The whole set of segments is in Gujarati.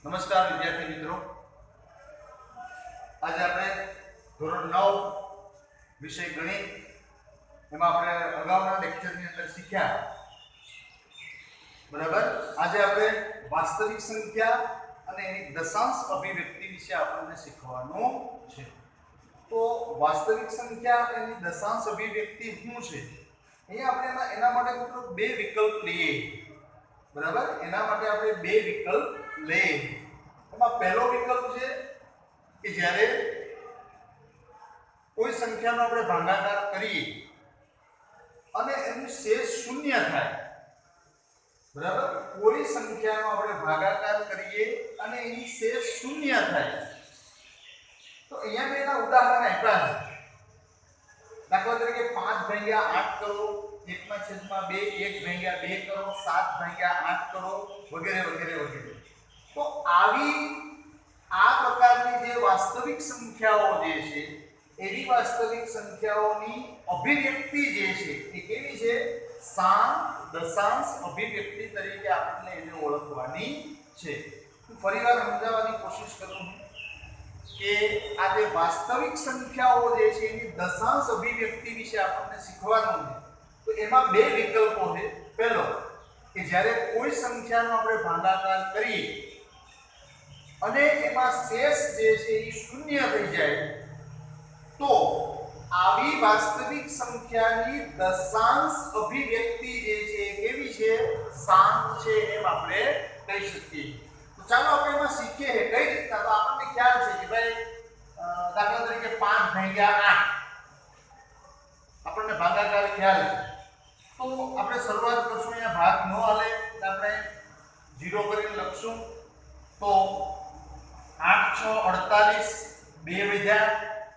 નમસ્કાર વિદ્યાર્થી મિત્રો, આજે આપણે ધોરણ 9 વિષય ગણિત એમાં આપણે અગાઉના લેક્ચરની અંદર શીખ્યા. બરાબર. આજે આપણે વાસ્તવિક સંખ્યા અને એની દશાંશ અભિવ્યક્તિ વિશે આપણને શીખવાનું છે. તો વાસ્તવિક સંખ્યા અને એની દશાંશ અભિવ્યક્તિ શું છે? અહીંયા આપણે એના માટે મિત્રો બે વિકલ્પ લઈએ. બરાબર. એના માટે આપણે બે વિકલ્પ લઈએ. એમાં પહેલો વિકલ્પ છે કે જ્યારે કોઈ સંખ્યાનો આપણે ભાગાકાર કરીએ અને એનું શેષ શૂન્ય થાય. બરાબર. કોઈ સંખ્યાનો આપણે ભાગાકાર કરીએ અને એની શેષ શૂન્ય થાય. તો અહીંયા મેં એના ઉદાહરણ આપ્યા છે. દાખલા તરીકે 5/8 કરો, 1/2, 1/2 કરો, 7/8 કરો, વગેરે વગેરે વગેરે. તો આ પ્રકારની જે વાસ્તવિક સંખ્યાઓ જે છે એવી વાસ્તવિક સંખ્યાઓની અભિવ્યક્તિ જે છે એ કેવી છે? સામ દશાંશ અભિવ્યક્તિ તરીકે આપણે એને ઓળખવાની છે. હું ફરીવાર સમજાવવાની કોશિશ કરું કે આ જે વાસ્તવિક સંખ્યાઓ જે છે એની દશાંશ અભિવ્યક્તિ વિશે આપણને શીખવાનું છે. તો એમાં બે વિકલ્પો છે. પહેલો કે જ્યારે કોઈ સંખ્યાનો આપણે ભાગાકાર કરીએ અને એમાં શેષ જે છે એ શૂન્ય થઈ જાય તો આવી વાસ્તવિક સંખ્યાની દશાંશ અભિવ્યક્તિ જે છે કેવી છે? શાંત છે એમ આપણે કહી શકીએ. તો ચાલો આપણે એમાં શીખીએ કઈ રીતના. તો આપણને ખ્યાલ છે કે ભાઈ દાખલા તરીકે 5/8 આપણને ભાગાકાર ખ્યાલ છે. તો આપણે શરૂઆત કરશું. અહીંયા ભાગ ન હાલે એટલે આપણે 0 કરીને લખશું. તો 8 6 48, 2 વધ્યા,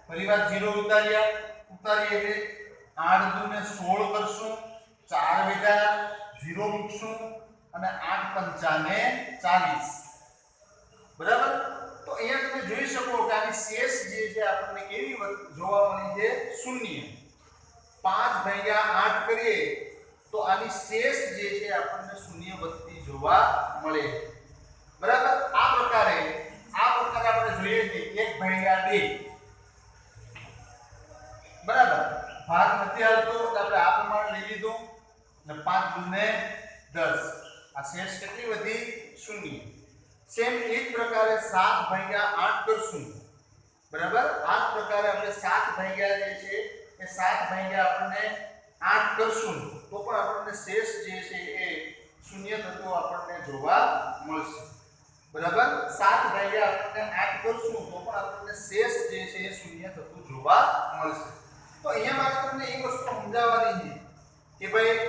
ફરીવાર 0 ઉતારીએ એટલે 8 2 ને 16 કરશું, 4 વધ્યા, 0 મૂકશું અને 8 5 ને 40. બરાબર. તો અહીંયા તમે જોઈ શકો કે આની શેષ જે છે આપણને કેવી જોવા મળી છે? શૂન્ય. 5/8 કરીએ તો આની શેષ જે છે આપણને શૂન્ય વધતી જોવા મળે. બરાબર. આ પ્રકારે આપણે જોઈએ કે 1/2. બરાબર. ભાગ નથી આવતો તો આપણે આ પ્રમાણે લઈ લીધું અને 5 2 ને 10. આ શેષ કેટલી વધી? શૂન્ય. સેમ એ જ પ્રકારે 7/8 કરશું. બરાબર. આ જ પ્રકારે આપણે 7 જે છે એ 7 આપણને 8 કરશું તો પણ આપણને શેષ જે છે એ શૂન્ય થતો આપણને જોવા મળશે. બરાબર. 7 આપણને 8 કરશું તો પણ આપણને શેષ જે છે એ શૂન્ય થતું જોવા મળશે. તો અહીંયા મારે તમને એ વસ્તુ સમજાવવાની છે કે ભાઈ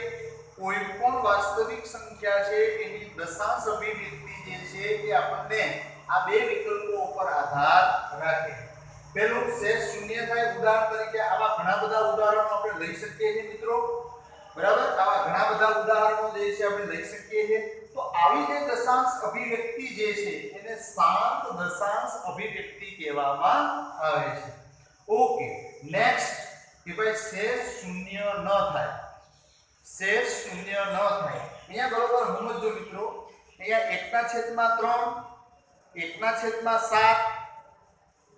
કોઈ પણ વાસ્તવિક સંખ્યા છે એની દશાંશ અભિવ્યક્તિ જે છે એ આપણને આ બે વિકલ્પો ઉપર આધાર રાખે. પહેલું શેષ શૂન્ય થાય. ઉદાહરણ તરીકે આવા ઘણા બધા ઉદાહરણો આપણે લઈ શકીએ છીએ મિત્રો. બરાબર. આવા ઘણા બધા ઉદાહરણો જે છે આપણે લઈ શકીએ છીએ. તો આવી જે દશાંશ અભિવ્યક્તિ જે છે એને શાંત દશાંશ અભિવ્યક્તિ કહેવામાં આવે છે. ઓકે. નેક્સ્ટ કે ભાઈ શેષ શૂન્ય ન થાય. શેષ શૂન્ય ન થાય. અહીંયા બરોબર સમજો મિત્રો. અહીંયા 1/3 1/7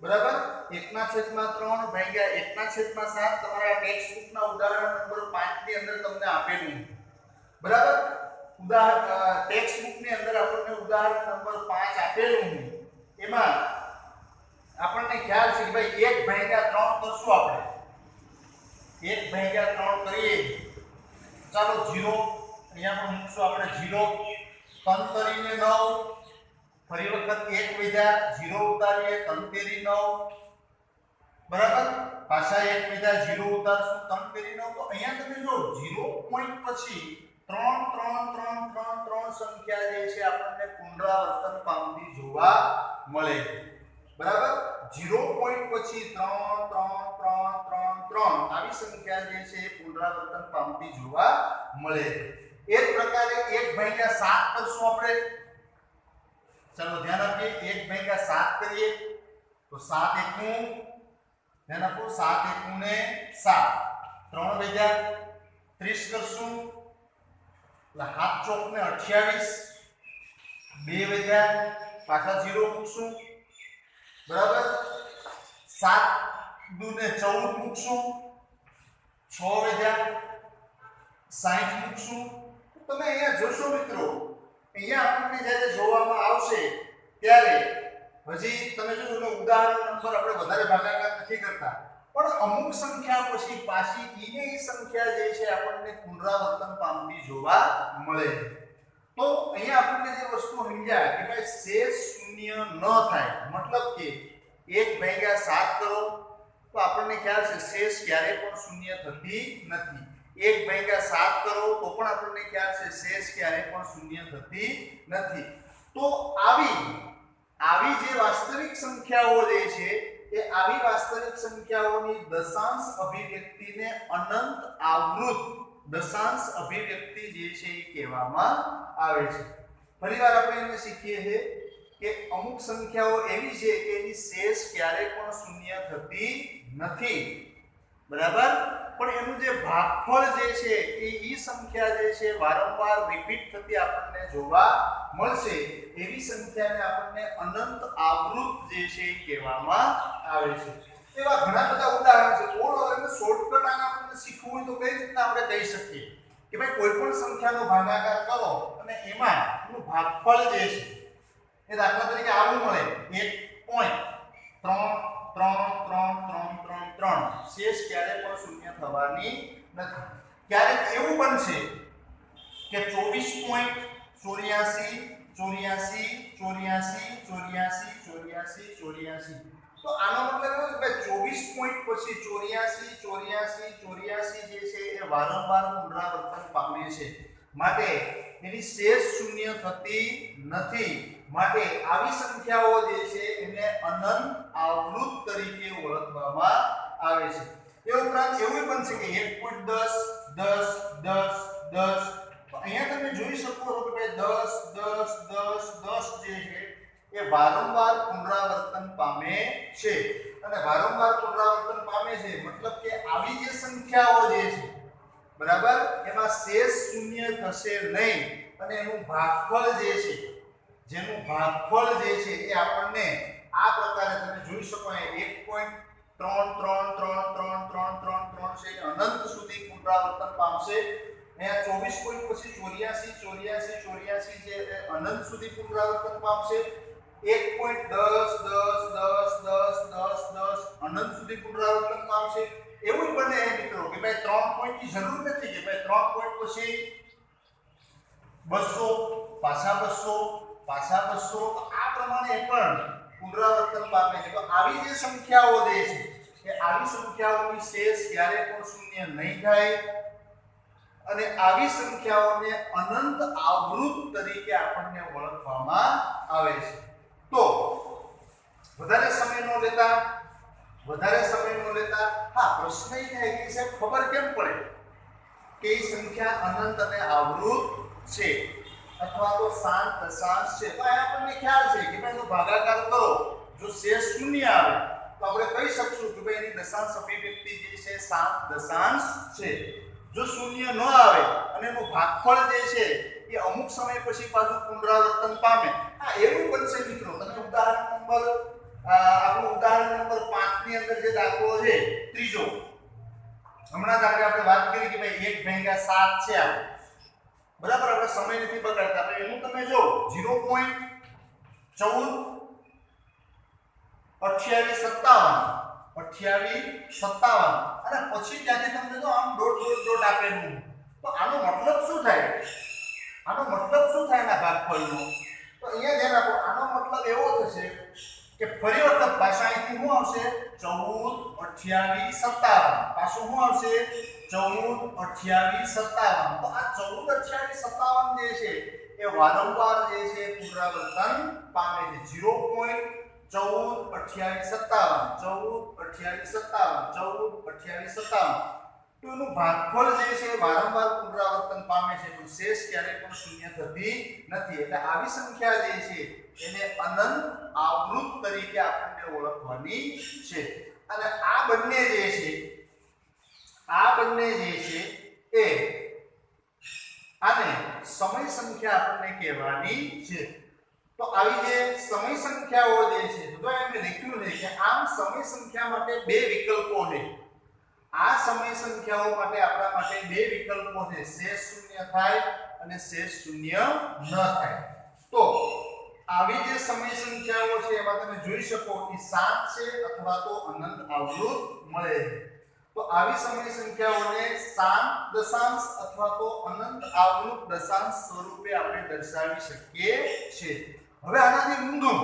બરાબર. 1/3 ભાગ્યા 1/7 તમારા ટેક્સ્ટ બુકના ઉદાહરણ નંબર 5 ની અંદર તમને આપેલું. બરાબર. ટેક્સ્ટ બુકની અંદર આપણને ઉદાહરણ નંબર 5 આપેલું છે. એમાં આપણને ખ્યાલ છે કે ભાઈ 1/3 કરશું આપણે. 1/3 કરીએ. ચાલો 0 અહીંયા પણ મૂકશું આપણે 0. 3 કરીને 9, ફરી વખત 1 વધ્યા, 0 ઉતારીએ, 3 તેરી 9. બરાબર. પાછા 1 વધ્યા, 0 ઉતારશું, 3 તેરી 9. તો અહીંયા તમે જો 0 પોઈન્ટ પછી 3 3 3 3 3 સંખ્યા જે છે આપણને પુનરાવર્તન પામતી જોવા મળે. બરાબર. 0 પોઈન્ટ પછી 3 3 3 3 3 આવી સંખ્યા જે છે એ પુનરાવર્તન પામતી જોવા મળે. એ જ પ્રકારે 1/7 કરશું આપણે. ચાલો ધ્યાન આપીએ. 1/7 કરીએ તો 7 એકું ધ્યાન આપો. 7 એકું ને 7. 3 વધ્યા, 30 કરશું એટલે 7 ચોક ને 28. 2 વધ્યા, પાછા 0 મૂકશું બરાબર 7 દુને 14 મૂકશું 6 વધ્યા 60 મૂકશું તમે અહીંયા જોશો મિત્રો અહીંયા આપણને જ્યારે જોવામાં આવશે ત્યારે હજી તમે જો એનો ઉદાહરણ નંબર આપણે વધારે ભાગાકાર નથી કરતા પણ અમુક સંખ્યા પછી પાછી ઈને એ સંખ્યા જે છે આપણને પુનરાવર્તન પામતી જોવા મળે તો અહીંયા આપણને જે વસ્તુ સમજાય કે ભાઈ શેષ શૂન્ય ન થાય મતલબ કે 1/7 કરો તો આપણને ખ્યાલ છે શેષ ક્યારે પણ શૂન્ય થતી નથી 1/7 કરો તો પણ આપણને ખ્યાલ છે શેષ ક્યારે પણ શૂન્ય થતી નથી તો આવી જે વાસ્તવિક સંખ્યાઓ જે છે એ આવી વાસ્તવિક સંખ્યાઓની દશાંશ અભિવ્યક્તિને અનંત આવૃત દશાંશ અભિવ્યક્તિ જે છે એ કહેવામાં આવે છે ફરીવાર આપણે એને શીખીએ છીએ કે અમુક સંખ્યાઓ એવી છે કે એની શેષ ક્યારે પણ શૂન્ય થતી નથી બરાબર પણ એનું જે ભાગફળ જે છે એ ઈ સંખ્યા જે છે વારંવાર રિપીટ થતી આપણને જોવા મળશે એવી સંખ્યાને આપણને અનંત આવૃત જે છે એ કહેવામાં આવે છે એવા ઘણા બધા ઉદાહરણ છે થોડો એને શોર્ટકટ આને આપણને શીખવું હોય તો કઈ રીતના આપણે કહી શકીએ કે ભાઈ કોઈ પણ સંખ્યાનો ભાગાકાર કરો અને એમાં એનું ભાગફળ જે છે એ દાખલા તરીકે આવું મળે 1.33333 શેષ ક્યારે પણ શૂન્ય થવાની નથી ક્યારેક એવું બનશે કે 24.84 તો આનો મતલબ એવો કે 24 પોઈન્ટ પછી 84 જે છે એ વારંવાર પુનરાવર્તન પામે છે માટે એની શેષ શૂન્ય થતી નથી માટે આવી સંખ્યાઓ જે છે એને અનંત આવૃત તરીકે ઓળખવામાં આવે છે એ ઉપરાંત એવું પણ છે કે 1.10 10 10 10 તો અહીંયા તમે જોઈ શકો છો કે ભાઈ 10 10 10 10 જે છે એ વારંવાર પુનરાવર્તન પામે છે અને વારંવાર પુનરાવર્તન પામે છે મતલબ કે આવી જે સંખ્યાઓ જે છે બરાબર એમાં શેષ શૂન્ય થશે નહીં અને એનું ભાગફળ જે છે જેનું ભાગફળ જે છે એ આપણને આ પ્રકારે તમે જોઈ શકો અહીંયા 1.333333 છે અનંત સુધી પુનરાવર્તન પામશે અહીંયા 24 પોઈન્ટ પછી 84 જે અનંત સુધી પુનરાવર્તન પામશે 1.10 અનંત સુધી પુનરાવર્તન પામશે એવું બને મિત્રો કે ભાઈ 3 પોઈન્ટ ની જરૂર નથી કે ભાઈ 3 પોઈન્ટ પછી 200 પાછા 200 આ પ્રમાણે પણ પુનરાવર્તન પામે છે તો આવી જે સંખ્યાઓ જે છે કે આવી સંખ્યાઓની શેષ ક્યારે પણ શૂન્ય નહીં થાય અને આવી સંખ્યાઓને અનંત આવૃત તરીકે આપણને ઓળખવામાં આવે છે તો વધારે સમય ન લેતા હા પ્રશ્ન એ થાય કે સાહેબ ખબર કેમ પડે કે એ સંખ્યા અનંત અને આવૃત છે અથવા તો શાંત દશાંશ છે તો આપણને ખ્યાલ છે કે ભાઈ જો ભાગાકાર કરો જો શેષ શૂન્ય આવે તો આપણે કહી શકશું કે ભાઈ એની દશાંશ અભિવ્યક્તિ જે છે શાંત દશાંશ છે જો શૂન્ય ન આવે અને એનું ભાગફળ જે છે એ અમુક સમય પછી પાછું પુનરાવર્તન પામે આ એવું બનશે મિત્રો તમે ઉદાહરણ નંબર 5 ની અંદર જે દાખલો છે ત્રીજો હમણાં જ આપણે વાત કરી કે ભાઈ 1/7 છે આ બરાબર આપણે સમય નથી બગાડતા તો એનું તમે જો 0.142857 અને પછી ત્યાંથી તમને જો આમ ડોટ આપેલું તો આનો મતલબ શું થાય એના ભાગફળનો તો અહીંયા ધ્યાન આપો આનો મતલબ એવો થશે કે ફરી વખત પાછા અહીંથી શું આવશે 142857 પાછું શું આવશે 142857 તો આ 142857 જે છે એ વારંવાર જે છે પુનરાવર્તન પામે છે 142857 તો એનું ભાગફળ જે છે વારંવાર પુનરાવર્તન પામે છે તો શેષ ક્યારેય પણ શૂન્ય થતી નથી એટલે આવી સંખ્યા જે છે એને અનંત આવૃત તરીકે આપણને ઓળખવાની છે અને આ બંને જે છે એ આને સમય સંખ્યા આપણને કહેવાની છે તો આવી જે સમય સંખ્યાઓ જે છે તો એમને લખ્યું છે કે આમ સમય સંખ્યા માટે બે વિકલ્પો છે આ સમય સંખ્યાઓ માટે આપણા માટે બે વિકલ્પો છે શેષ શૂન્ય થાય અને શેષ શૂન્ય ન થાય તો આવી જે સમય સંખ્યાઓ છે એમાં તમે જોઈ શકો કે 7 છે અથવા તો અનંત આવૃત મળે છે તો આવી સમય સંખ્યાઓને શાંત દશાંશ અથવા તો અનંત આવૃત દશાંશ સ્વરૂપે આપણે દર્શાવી શકીએ છીએ હવે આનાથી ઊંધું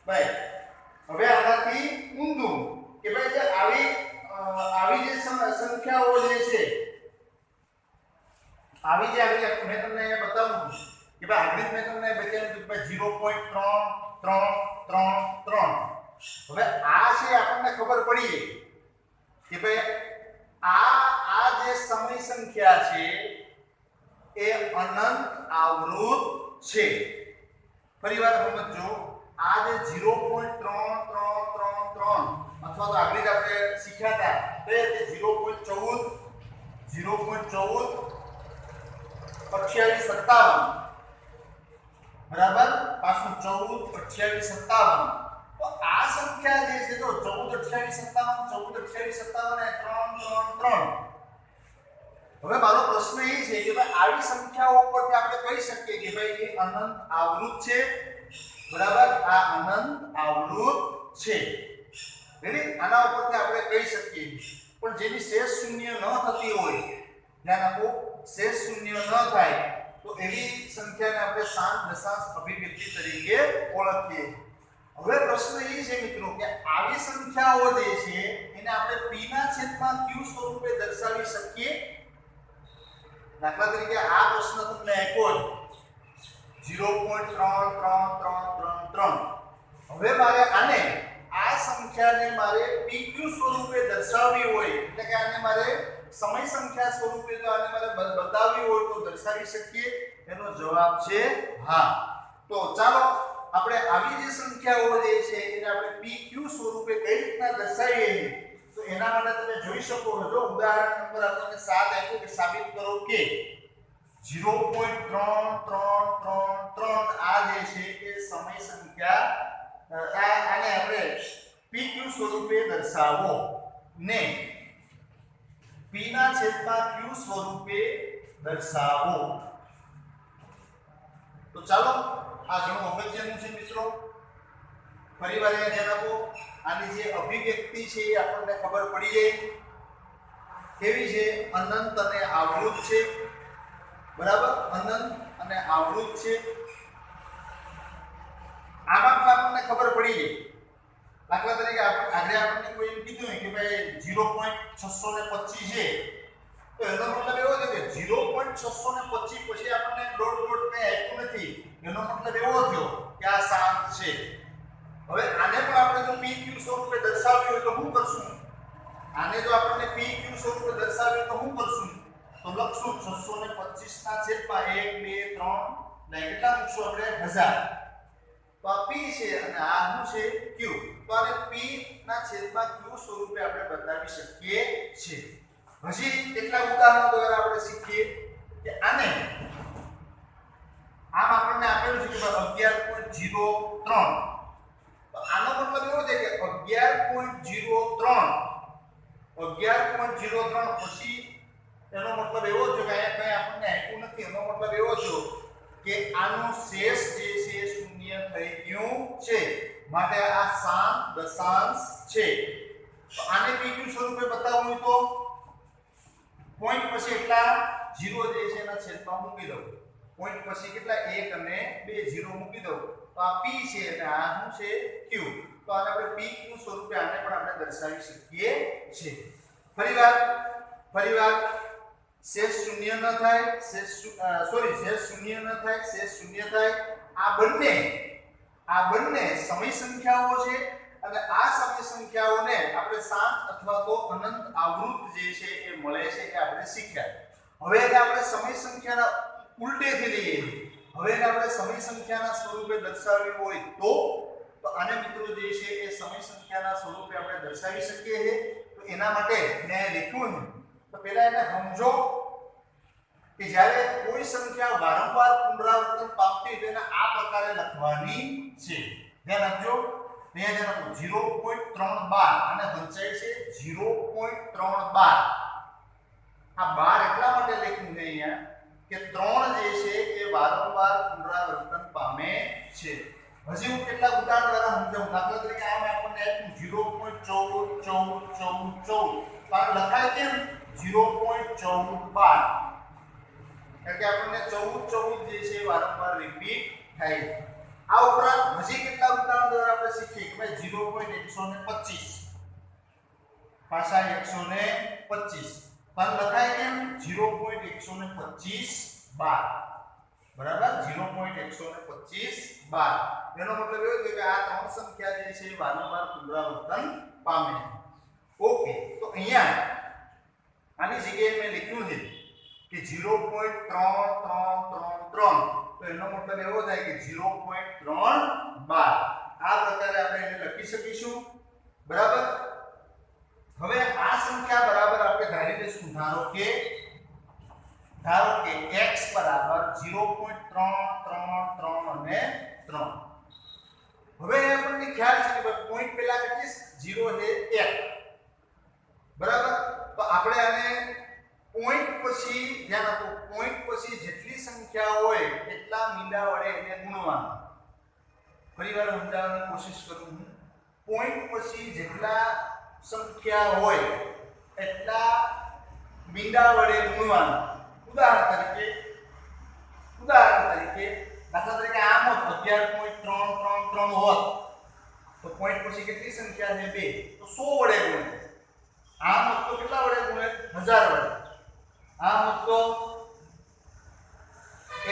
ભાઈ હવે આનાથી ઊંધું કે ભાઈ જે આવી જે સંખ્યાઓ જે છે આવી જે મેં તમને બતાવું કે ભાઈ આગળ મેં તમને બતાવ્યું કે ભાઈ 0.33333 હવે આ છે આપણને ખબર પડી કે ભાઈ આ જે સમય સંખ્યા છે એ અનંત આવૃત છે ફરીવાર સમજો આ જે 0.3333 અથવા તો આગળ આપણે શીખ્યા હતા તે 0.14 28 57 બરાબર પાછું 14 28 57 તો આ સંખ્યા જે છે તો 14 28 57 અને 3 હવે મારો પ્રશ્ન એ છે કે ભાઈ આવી સંખ્યાઓ પરથી આપણે કહી શકીએ કે ભાઈ એ અનંત આવૃત છે બરાબર આ અનંત આવૃત છે રેડી આના ઉપરથી આપણે કહી શકીએ પણ જેની શેષ શૂન્ય ન થતી હોય ધ્યાન આપો શેષ શૂન્ય ન થાય તો એવી સંખ્યાને આપણે શાંત દશાંશ અભિવ્યક્તિ તરીકે ઓળખીએ હવે પ્રશ્ન એ છે મિત્રો કે આવી સંખ્યાઓ જે છે એને આપણે p ના છેદમાં q સ્વરૂપે દર્શાવી શકીએ દાખલા તરીકે આ પ્રશ્ન તમને આપ્યો 0.33333 હવે મારે આને આ સંખ્યાને મારે pq સ્વરૂપે દર્શાવવી હોય એટલે કે આને મારે સમય સંખ્યા સ્વરૂપે જો આને મારે બતાવવી હોય તો દર્શાવી શકીએ એનો જવાબ છે હા તો ચાલો આપણે આવી જે સંખ્યાઓ જે છે એને આપણે pq સ્વરૂપે કઈ રીતના દર્શાવીએ તો એના માટે તમે જોઈ શકો છો ઉદાહરણ નંબર આપણને 7 આપ્યું કે સાબિત કરો કે 0.3333 આ જે છે એ સમય સંખ્યા આને આપણે pq સ્વરૂપે દર્શાવો ને p ના છેદમાં q સ્વરૂપે દર્શાવો તો ચાલો આ ઘણું અગત્યનું છે મિત્રો ફરીવાર ધ્યાન આપો આની જે અભિવ્યક્તિ છે એ આપણને ખબર પડી જાય કેવી છે અનંત અને આવૃત છે બરાબર અનંત અને આવૃત છે આમાં આપણને ખબર પડી જાય દાખલા તરીકે આગળ આપણને કોઈ એમ કીધું કે ભાઈ 0.625 છે તો એનો મતલબ એવો છે કે 0.625 પછી આપણને ડોટ કઈ આપ્યું નથી એનો મતલબ એવો થયો કે આ 7 છે હવે આને પણ આપણે જો pq સ્વરૂપે દર્શાવ્યું હોય તો શું કરશું આને જો આપણને pq સ્વરૂપે દર્શાવ્યું તો શું કરશું તો લખશું 625 ના છેદમાં 1 2 3 ને કેટલા મૂકશું આપણે 1000 તો આ p છે અને આ શું છે q તો આને p ના છેદમાં q સ્વરૂપે આપણે બતાવી શકીએ છીએ હજી કેટલા ઉદાહરણો દ્વારા આપણે શીખીએ કે આને આમ આપણને આપેલું છે કે 11.03 તો આનો મતલબ એવો છે કે 11.03 પછી એનો મતલબ એવો છે કે અહીંયા કઈ આપણને આપ્યું નથી એનો મતલબ એવો છે કે આનો શેષ જે છે શૂન્ય થઈ ગયું છે માટે આ શાંત દશાંશ છે તો આને pq સ્વરૂપે બતાવવું તો પોઈન્ટ પછી એટલા 0 જે છે એના છેદમાં મૂકી દઉં પોઈન્ટ પછી કેટલા 1 અને 2 0 મૂકી દઉં તો આ p છે અને આ શું છે q તો આને આપણે pq સ્વરૂપે આને પણ આપણે દર્શાવી શકીએ છીએ ફરીવાર શેષ શૂન્ય ન થાય શેષ શૂન્ય ન થાય શેષ શૂન્ય થાય આ બંને સમય સંખ્યાઓ છે અને આ સમય સંખ્યાઓને આપણે શાંત અથવા તો અનંત આવૃત જે છે એ મળે છે એ આપણે શીખ્યા હવે એને આપણે સમય સંખ્યાના ઉલટેથી લઈએ હવે એને આપણે સમય સંખ્યાના સ્વરૂપે દર્શાવવી હોય તો આને મિત્રો જે છે એ સમય સંખ્યાના સ્વરૂપે આપણે દર્શાવી શકીએ છીએ તો એના માટે મેં લખ્યું તો પહેલા એને સમજો કે જ્યારે કોઈ સંખ્યા વારંવાર પુનરાવર્તન પામતી હોય તેને આ પ્રકારે લખવાની છે. ધ્યાન આપજો. અહીંયા ધ્યાન આપો 0.312 અને વંચાય છે 0.312. આ 12 એટલા માટે લખ્યું છે અહીંયા કે 3 જે છે એ વારંવાર પુનરાવર્તન પામે છે. હજી હું કેટલાક ઉદાહરણ દ્વારા સમજાવું. દાખલા તરીકે આમાં આપણને આપ્યું 0.141414 પણ લખાય કેમ 0.1412 કારણ કે આપણને 14 જે છે વારંવાર રિપીટ થાય. આ ઉપરાંત હજી કેટલાક ઉદાહરણ દ્વારા આપણે શીખીએ કે ભાઈ 0.125 પાછા 125 પણ લખાય કેમ 0.125 બાર. બરાબર 0.125 બાર. એનો મતલબ એવો છે કે આ ત્રણ સંખ્યા જે છે વારંવાર પુનરાવર્તન પામે. ઓકે, તો અહીંયા આની જગ્યાએ મેં લખ્યું છે કે 0.3333 તો એનો મતલબ એવો થાય કે 0.312. આ પ્રકારે આપણે એને લખી શકીશું. બરાબર. હવે આ સંખ્યા બરાબર આપણે ધારી લઈશું. ધારો કે x બરાબર 0.333 અને 3. હવે આપણને ખ્યાલ છે કે પોઈન્ટ પહેલા કેટલી 0 છે 1. બરાબર. તો આપણે આને પોઈન્ટ પછી ધ્યાન આપો. પોઈન્ટ પછી જેટલી સંખ્યા હોય એટલા મીંડા વડે એને ગુણવાનું. ફરીવાર સમજાવવાની કોશિશ કરું છું. પોઈન્ટ પછી જેટલા સંખ્યા હોય એટલા મીંડા વડે ગુણવાનું. ઉદાહરણ તરીકે દાખલા તરીકે આમ હોત 11.333 હોત તો પોઈન્ટ પછી કેટલી સંખ્યા છે 2 તો 100 વડે ગુણે. આમ હોત તો કેટલા વડે ગુણે 1000 વડે. આમ હોત તો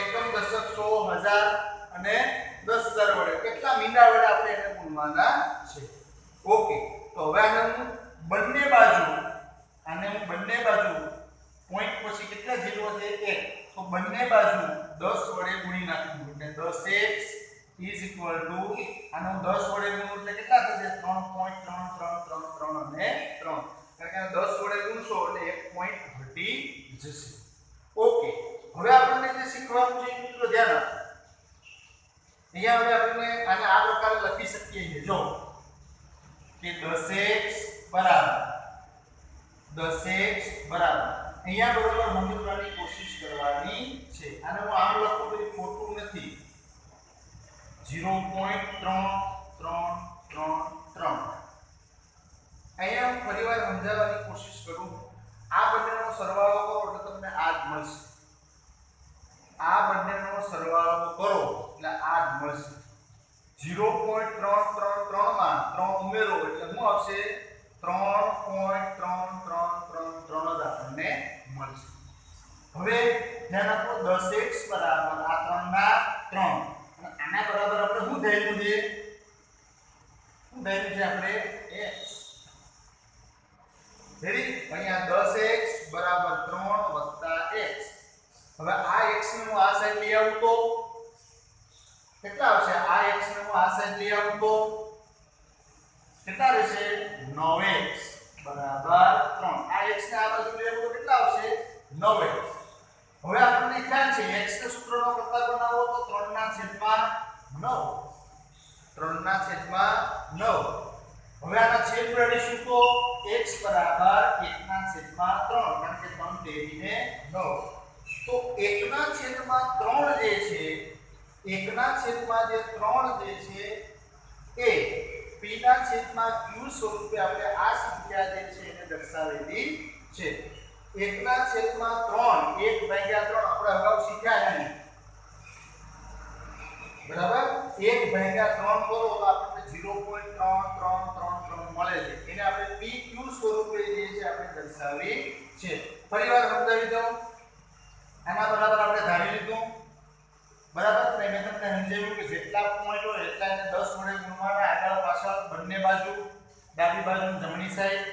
એકમ દશક 100 1000 અને 10000 વડે કેટલા મીંડા વડે આપણે એને ગુણવાના છે. ઓકે, તો હવે આને હું બંને બાજુ પોઈન્ટ પછી કેટલા 0 છે 1 તો બંને બાજુ 10 વડે ગુણી નાખું એટલે 10x આને હું 10 વડે ગુણું એટલે કેટલા થશે 3.3333 અને 3 કારણ કે 10 વડે ગુણશો એટલે 1 પોઈન્ટ ઘટી જશે. ઓકે, હવે આપણને જે શીખવાનું છે મિત્રો ધ્યાન આપો. અહીંયા હવે આપણે આને આ પ્રકારે લખી શકીએ છીએ. જો કે 10x બરાબર અહીંયા બરોબર સમજવાની કોશિશ કરવાની છે. આને હું આમ લખું તો ખોટું નથી. 0.333 અહીંયા હું ફરીવાર સમજાવવાની કોશિશ કરું. આ બંનેનો સરવાળો કરો એટલે તમને આ જ મળશે. આ બંનેનો સરવાળો કરો એટલે આ જ મળશે. 0.333 માં 3 ઉમેરો એટલે શું આવશે 3.3333 જ આપણને મળશે. હવે ધ્યાન આપો 10x બરાબર આ 3 ના 3 અને આના બરાબર આપણે શું ધાર્યું છે આપણે x. રેડી. અહીંયા 10x બરાબર 3 x. હવે આ x ને હું આ સાઈડ લઈ આવું તો કેટલા આવશે. આ x ને હું આ સાઈડ લઈ આવું તો કેટલા રહેશે 9x બરાબર 3. આ x ને આ બાજુ લઈ આવું તો કેટલા આવશે 9x. હવે આપણને ખ્યાલ છે x ને સૂત્રનો કરતા બનાવો તો 3/9 3/9. હવે આના છેદ મેળવીશું તો x બરાબર 1/3 કારણ કે 3 તેરીને 9. તો 1/3 જે છે 1/3 જે છે એ p ના છેદમાં q સ્વરૂપે આપણે આ સંખ્યા જે છે એને દર્શાવેલી છે. 1/3 1/3 આપણે અગાઉ શીખ્યા છે. બરાબર 1/3 કરો તો આપણને 0.3333 મળે છે. એને આપણે pq સ્વરૂપે જે છે આપણે દર્શાવી છે. ફરીવાર સમજાવી દઉં. આના બરાબર આપણે ધારી લીધું. બરાબર. મેં તમને સમજાવ્યું કે જેટલા પોઈન્ટ હોય એટલા એને 10 વડે ગુણવાના. આગળ પાછળ બંને બાજુ ડાબી બાજુ જમણી સાઈડ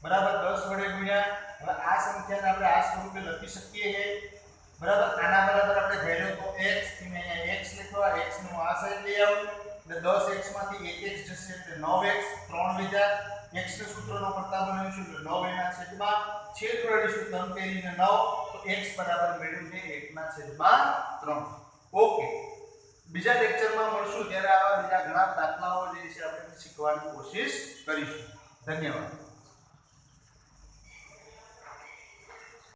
બરાબર 10 વડે ગુણ્યા. હવે આ સંખ્યાને આપણે આ સ્વરૂપે લખી શકીએ છીએ. બરાબર. આના બરાબર આપણે ધાર્યો તો x થી મેં અહીંયા x લખવા. x ને હું આ સાઈડ લઈ આવું એટલે 10x માંથી 1x જશે એટલે 9x 3 લીધા. x ને સૂત્રનો કરતા બનાવીશું એટલે 9 એના છેદમાં છેદ વળીશું 3 તેરીને 9 તો x બરાબર મેળવ્યું છે 1/3. ઓકે, બીજા લેક્ચરમાં મળશું ત્યારે આવા બીજા ઘણા દાખલાઓ જે છે આપણે શીખવાની કોશિશ કરીશું. ધન્યવાદ.